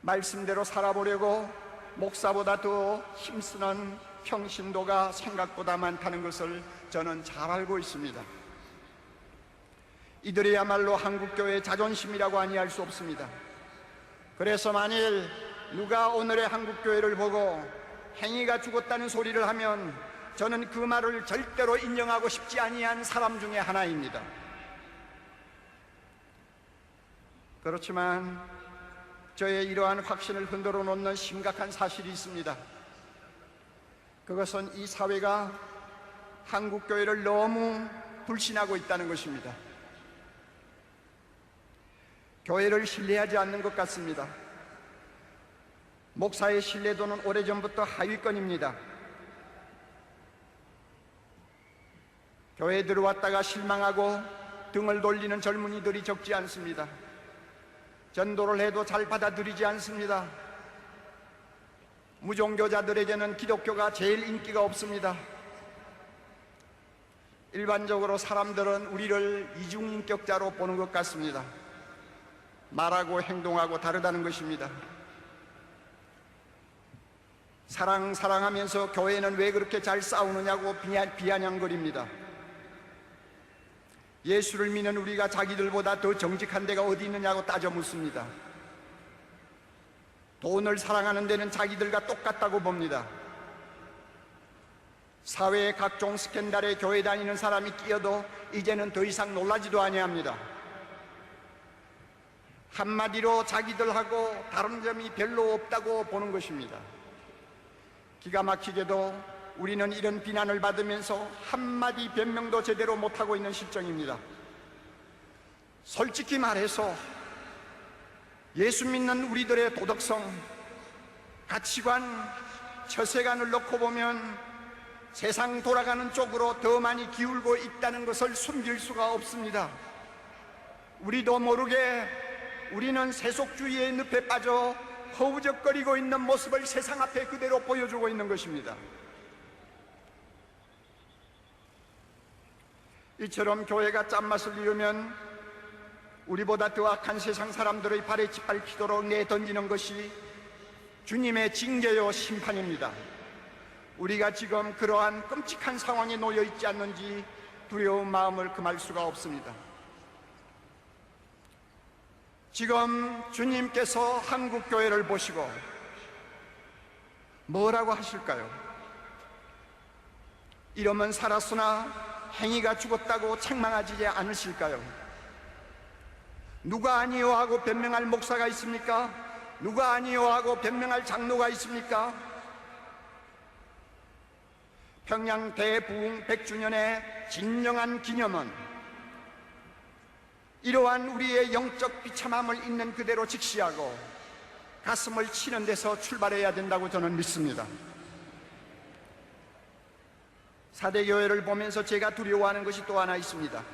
말씀대로 살아보려고 목사보다 더 힘쓰는 평신도가 생각보다 많다는 것을 저는 잘 알고 있습니다. 이들이야말로 한국교회의 자존심이라고 아니할 수 없습니다. 그래서 만일 누가 오늘의 한국교회를 보고 행위가 죽었다는 소리를 하면 저는 그 말을 절대로 인정하고 싶지 아니한 사람 중에 하나입니다. 그렇지만 저의 이러한 확신을 흔들어 놓는 심각한 사실이 있습니다. 그것은 이 사회가 한국교회를 너무 불신하고 있다는 것입니다. 교회를 신뢰하지 않는 것 같습니다. 목사의 신뢰도는 오래전부터 하위권입니다. 교회에 들어왔다가 실망하고 등을 돌리는 젊은이들이 적지 않습니다. 전도를 해도 잘 받아들이지 않습니다. 무종교자들에게는 기독교가 제일 인기가 없습니다. 일반적으로 사람들은 우리를 이중인격자로 보는 것 같습니다. 말하고 행동하고 다르다는 것입니다. 사랑하면서 교회는 왜 그렇게 잘 싸우느냐고 비아냥거립니다. 예수를 믿는 우리가 자기들보다 더 정직한 데가 어디 있느냐고 따져 묻습니다. 돈을 사랑하는 데는 자기들과 똑같다고 봅니다. 사회의 각종 스캔들에 교회 다니는 사람이 끼어도 이제는 더 이상 놀라지도 아니합니다. 한마디로 자기들하고 다른 점이 별로 없다고 보는 것입니다. 기가 막히게도 우리는 이런 비난을 받으면서 한마디 변명도 제대로 못하고 있는 실정입니다. 솔직히 말해서 예수 믿는 우리들의 도덕성, 가치관, 처세관을 놓고 보면 세상 돌아가는 쪽으로 더 많이 기울고 있다는 것을 숨길 수가 없습니다. 우리도 모르게 우리는 세속주의의 늪에 빠져 허우적거리고 있는 모습을 세상 앞에 그대로 보여주고 있는 것입니다. 이처럼 교회가 짠맛을 잃으면 우리보다 더 악한 세상 사람들의 발에 짓밟히도록 내던지는 것이 주님의 징계요 심판입니다. 우리가 지금 그러한 끔찍한 상황에 놓여 있지 않는지 두려운 마음을 금할 수가 없습니다. 지금 주님께서 한국교회를 보시고 뭐라고 하실까요? 이러면 살았으나 행위가 죽었다고 책망하지 않으실까요? 누가 아니요 하고 변명할 목사가 있습니까? 누가 아니요 하고 변명할 장로가 있습니까? 평양 대부흥 100주년의 진정한 기념은 이러한 우리의 영적 비참함을 있는 그대로 직시하고 가슴을 치는 데서 출발해야 된다고 저는 믿습니다. 사대교회를 보면서 제가 두려워하는 것이 또 하나 있습니다.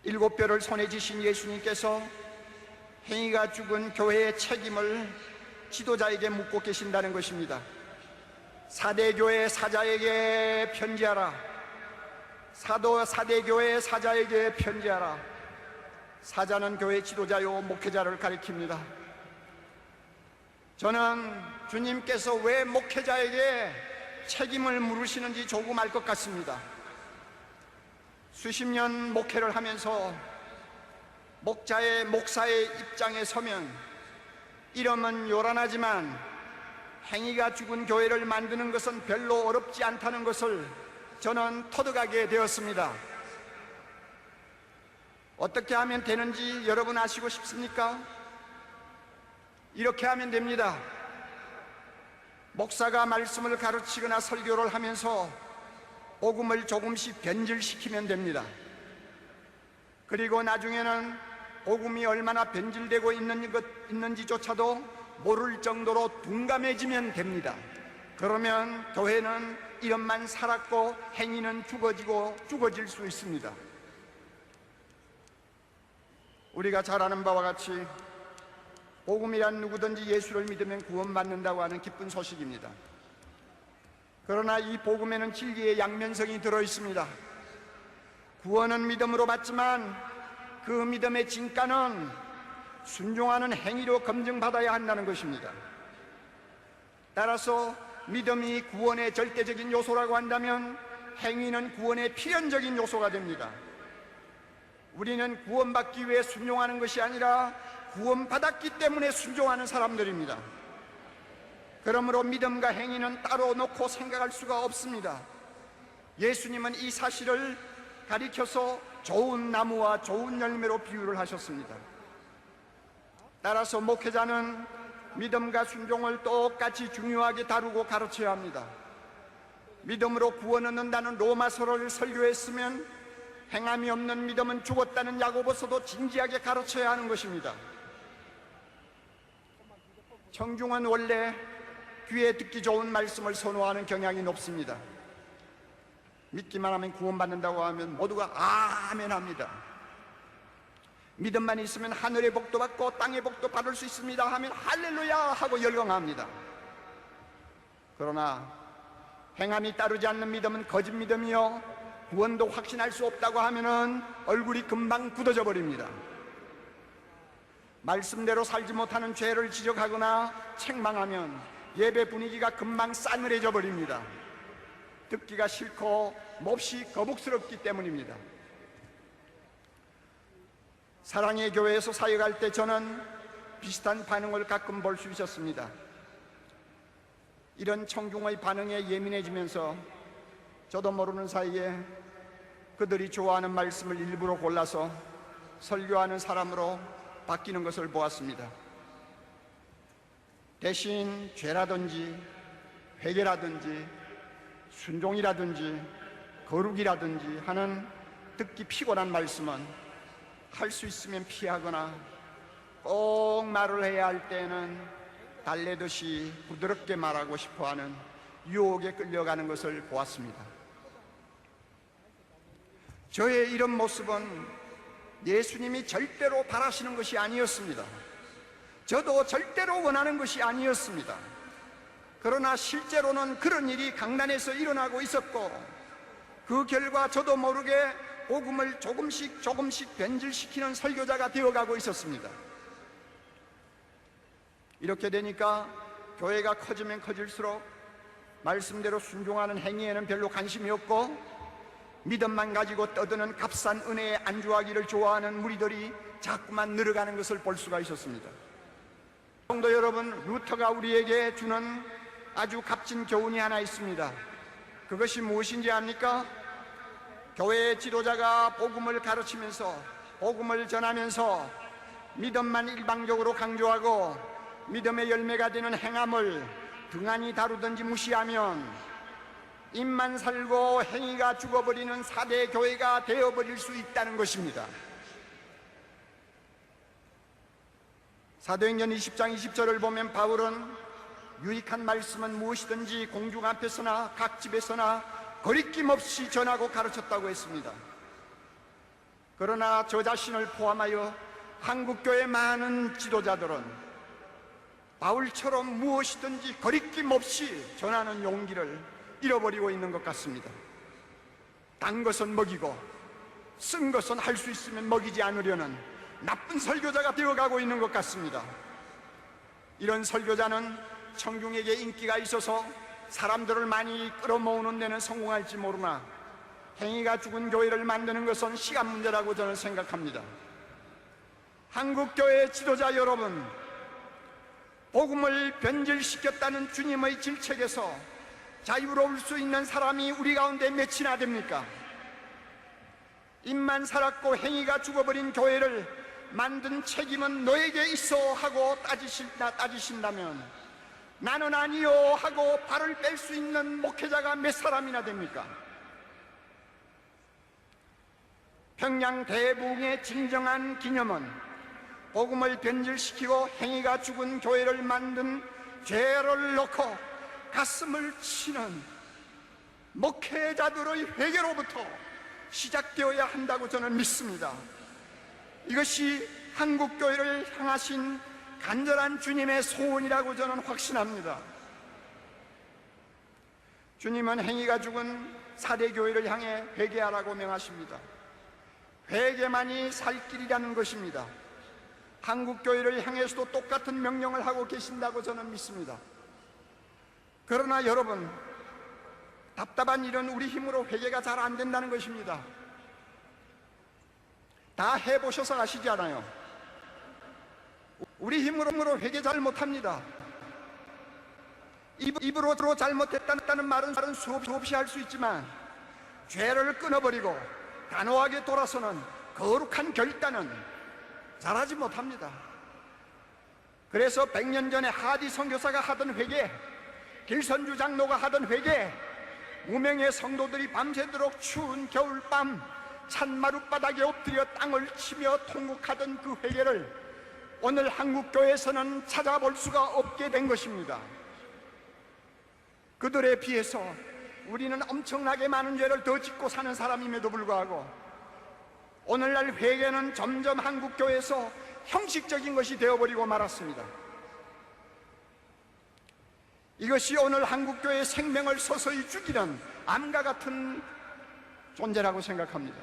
7뼈를 손에 쥐신 예수님께서 행위가 죽은 교회의 책임을 지도자에게 묻고 계신다는 것입니다. 사대교회 사자에게 편지하라. 사대교회 사자에게 편지하라. 사자는 교회 지도자요 목회자를 가리킵니다. 저는 주님께서 왜 목회자에게 책임을 물으시는지 조금 알 것 같습니다. 수십 년 목회를 하면서 목사의 입장에 서면 이러면 요란하지만 행위가 죽은 교회를 만드는 것은 별로 어렵지 않다는 것을 저는 터득하게 되었습니다. 어떻게 하면 되는지 여러분 아시고 싶습니까? 이렇게 하면 됩니다. 목사가 말씀을 가르치거나 설교를 하면서 복음을 조금씩 변질시키면 됩니다. 그리고 나중에는 복음이 얼마나 변질되고 있는지조차도 모를 정도로 둔감해지면 됩니다. 그러면 교회는 이름만 살았고 행위는 죽어질 수 있습니다. 우리가 잘 아는 바와 같이 복음이란 누구든지 예수를 믿으면 구원받는다고 하는 기쁜 소식입니다. 그러나 이 복음에는 진리의 양면성이 들어있습니다. 구원은 믿음으로 받지만 그 믿음의 진가는 순종하는 행위로 검증받아야 한다는 것입니다. 따라서 믿음이 구원의 절대적인 요소라고 한다면 행위는 구원의 필연적인 요소가 됩니다. 우리는 구원받기 위해 순종하는 것이 아니라 구원받았기 때문에 순종하는 사람들입니다. 그러므로 믿음과 행위는 따로 놓고 생각할 수가 없습니다. 예수님은 이 사실을 가리켜서 좋은 나무와 좋은 열매로 비유를 하셨습니다. 따라서 목회자는 믿음과 순종을 똑같이 중요하게 다루고 가르쳐야 합니다. 믿음으로 구원 얻는다는 로마서를 설교했으면 행함이 없는 믿음은 죽었다는 야고보서도 진지하게 가르쳐야 하는 것입니다. 청중은 원래 귀에 듣기 좋은 말씀을 선호하는 경향이 높습니다. 믿기만 하면 구원받는다고 하면 모두가 아멘 합니다. 믿음만 있으면 하늘의 복도 받고 땅의 복도 받을 수 있습니다 하면 할렐루야 하고 열광합니다. 그러나 행함이 따르지 않는 믿음은 거짓 믿음이요 구원도 확신할 수 없다고 하면은 얼굴이 금방 굳어져 버립니다. 말씀대로 살지 못하는 죄를 지적하거나 책망하면 예배 분위기가 금방 싸늘해져 버립니다. 듣기가 싫고 몹시 거북스럽기 때문입니다. 사랑의 교회에서 사역할 때 저는 비슷한 반응을 가끔 볼 수 있었습니다. 이런 청중의 반응에 예민해지면서 저도 모르는 사이에 그들이 좋아하는 말씀을 일부러 골라서 설교하는 사람으로 바뀌는 것을 보았습니다. 대신 죄라든지 회개라든지 순종이라든지 거룩이라든지 하는 듣기 피곤한 말씀은 할 수 있으면 피하거나 꼭 말을 해야 할 때는 달래듯이 부드럽게 말하고 싶어하는 유혹에 끌려가는 것을 보았습니다. 저의 이런 모습은 예수님이 절대로 바라시는 것이 아니었습니다. 저도 절대로 원하는 것이 아니었습니다. 그러나 실제로는 그런 일이 강단에서 일어나고 있었고 그 결과 저도 모르게 복음을 조금씩 변질시키는 설교자가 되어가고 있었습니다. 이렇게 되니까 교회가 커지면 커질수록 말씀대로 순종하는 행위에는 별로 관심이 없고 믿음만 가지고 떠드는 값싼 은혜에 안주하기를 좋아하는 무리들이 자꾸만 늘어가는 것을 볼 수가 있었습니다. 성도 여러분, 루터가 우리에게 주는 아주 값진 교훈이 하나 있습니다. 그것이 무엇인지 압니까? 교회의 지도자가 복음을 가르치면서 복음을 전하면서 믿음만 일방적으로 강조하고 믿음의 열매가 되는 행함을 등한히 다루든지 무시하면 입만 살고 행위가 죽어버리는 4대 교회가 되어버릴 수 있다는 것입니다. 사도행전 20장 20절을 보면 바울은 유익한 말씀은 무엇이든지 공중 앞에서나 각 집에서나 거리낌 없이 전하고 가르쳤다고 했습니다. 그러나 저 자신을 포함하여 한국교회 많은 지도자들은 바울처럼 무엇이든지 거리낌 없이 전하는 용기를 잃어버리고 있는 것 같습니다. 단 것은 먹이고 쓴 것은 할 수 있으면 먹이지 않으려는 나쁜 설교자가 되어가고 있는 것 같습니다. 이런 설교자는 청중에게 인기가 있어서 사람들을 많이 끌어모으는 데는 성공할지 모르나 행위가 죽은 교회를 만드는 것은 시간 문제라고 저는 생각합니다. 한국교회 지도자 여러분, 복음을 변질시켰다는 주님의 질책에서 자유로울 수 있는 사람이 우리 가운데 몇이나 됩니까? 입만 살았고 행위가 죽어버린 교회를 만든 책임은 너에게 있어 하고 따지신다면 나는 아니요 하고 발을 뺄 수 있는 목회자가 몇 사람이나 됩니까? 평양 대부흥의 진정한 기념은 복음을 변질시키고 행위가 죽은 교회를 만든 죄를 넣고 가슴을 치는 목회자들의 회개로부터 시작되어야 한다고 저는 믿습니다. 이것이 한국교회를 향하신 간절한 주님의 소원이라고 저는 확신합니다. 주님은 행위가 죽은 4대 교회를 향해 회개하라고 명하십니다. 회개만이 살 길이라는 것입니다. 한국교회를 향해서도 똑같은 명령을 하고 계신다고 저는 믿습니다. 그러나 여러분, 답답한 일은 우리 힘으로 회개가 잘 안 된다는 것입니다. 다 해보셔서 아시지 않아요? 우리 힘으로 회개 잘 못합니다. 입으로 잘못했다는 말은 수없이 할 수 있지만 죄를 끊어버리고 단호하게 돌아서는 거룩한 결단은 잘하지 못합니다. 그래서 100년 전에 하디 선교사가 하던 회개, 길선주 장로가 하던 회개, 무명의 성도들이 밤새도록 추운 겨울밤 찬마룻바닥에 엎드려 땅을 치며 통곡하던 그 회개를 오늘 한국교회에서는 찾아볼 수가 없게 된 것입니다. 그들에 비해서 우리는 엄청나게 많은 죄를 더 짓고 사는 사람임에도 불구하고 오늘날 회개는 점점 한국교회에서 형식적인 것이 되어버리고 말았습니다. 이것이 오늘 한국교회의 생명을 서서히 죽이는 암과 같은 존재라고 생각합니다.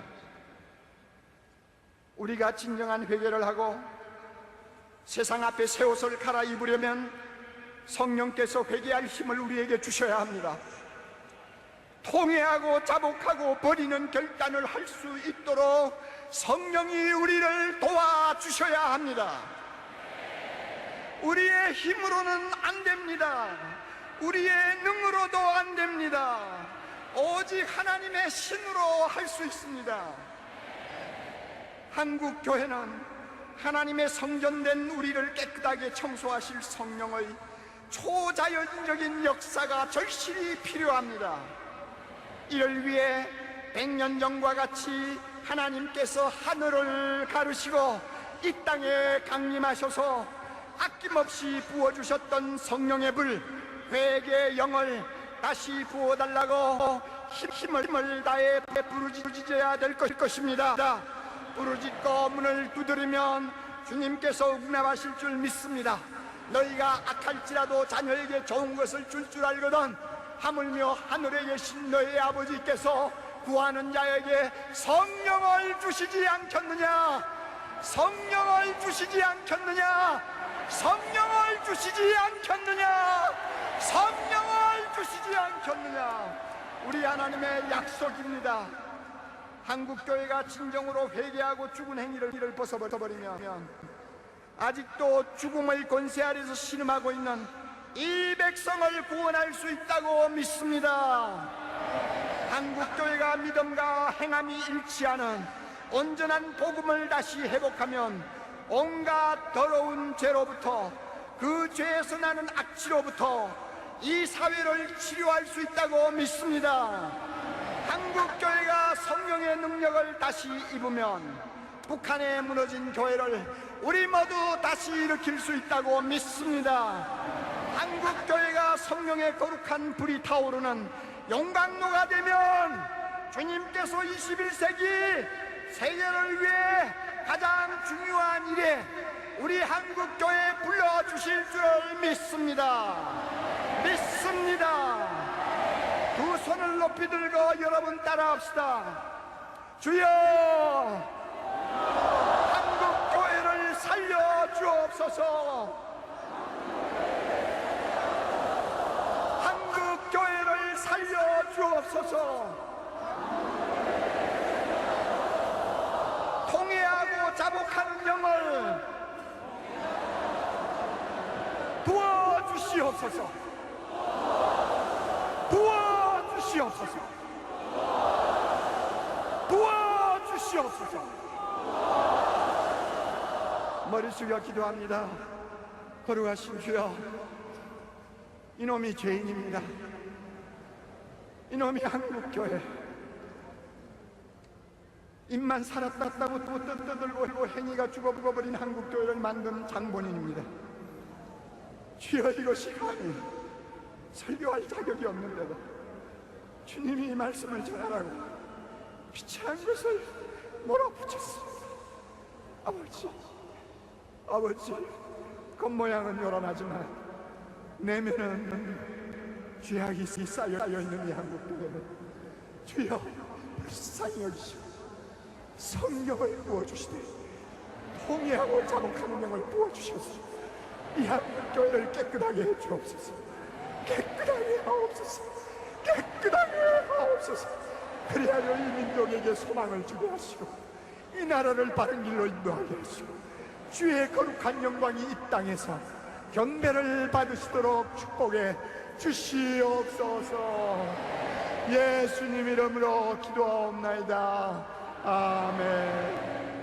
우리가 진정한 회개를 하고 세상 앞에 새 옷을 갈아입으려면 성령께서 회개할 힘을 우리에게 주셔야 합니다. 통회하고 자복하고 버리는 결단을 할 수 있도록 성령이 우리를 도와주셔야 합니다. 우리의 힘으로는 안 됩니다. 우리의 능으로도 안 됩니다. 오직 하나님의 신으로 할 수 있습니다. 한국 교회는 하나님의 성전된 우리를 깨끗하게 청소하실 성령의 초자연적인 역사가 절실히 필요합니다. 이를 위해 100년 전과 같이 하나님께서 하늘을 가르시고 이 땅에 강림하셔서 아낌없이 부어주셨던 성령의 불, 회개의 영을 다시 부어달라고 힘을 다해 부르짖어야 될 것입니다. 부르짖고 문을 두드리면 주님께서 응답하실 줄 믿습니다. 너희가 악할지라도 자녀에게 좋은 것을 줄 알거든 하물며 하늘에 계신 너희 아버지께서 구하는 자에게 성령을 주시지 않겠느냐? 성령을 주시지 않겠느냐? 성령을 주시지 않겠느냐? 성령을 주시지 않겠느냐? 우리 하나님의 약속입니다. 한국교회가 진정으로 회개하고 죽은 행위를 벗어버리면 아직도 죽음의 권세 아래서 신음하고 있는 이 백성을 구원할 수 있다고 믿습니다. 한국교회가 믿음과 행함이 일치하는 온전한 복음을 다시 회복하면 온갖 더러운 죄로부터, 그 죄에서 나는 악취로부터 이 사회를 치료할 수 있다고 믿습니다. 한국교회가 성령의 능력을 다시 입으면 북한에 무너진 교회를 우리 모두 다시 일으킬 수 있다고 믿습니다. 한국교회가 성령의 거룩한 불이 타오르는 용광로가 되면 주님께서 21세기 세계를 위해 가장 중요한 일에 우리 한국교회에 불러주실 줄 믿습니다. 믿습니다. 두 손을 높이 들고 여러분 따라합시다. 주여, 한국교회를 살려주옵소서. 한국교회를 살려주옵소서. 통회하고 자복하는 영을 도와주시옵소서. 도와주시옵소서. 도와주시옵소서. 머리 숙여 기도합니다. 거룩하신 주여, 이놈이 죄인입니다. 이놈이 한국교회 입만 살았다고 떠들고 행위가 죽어버린 한국교회를 만든 장본인입니다. 주여, 이것이 감히 설교할 자격이 없는데도 주님이 이 말씀을 전하라고 비참한 것을 몰아붙였습니다. 아버지, 겉모양은 요란하지만 내면은 죄악이 쌓여있는 이 한국교회는 주여 불쌍히 여기시고 성령을 부어주시되 통회하고 자복하는 영을 부어주셔서 이 한국교회를 깨끗하게 해주옵소서. 깨끗하게 하옵소서. 깨끗하게 하옵소서. 그리하여 이 민족에게 소망을 주게 하시고 이 나라를 바른 길로 인도하게 하시고 주의 거룩한 영광이 이 땅에서 경배를 받으시도록 축복해 주시옵소서. 예수님 이름으로 기도하옵나이다. 아멘.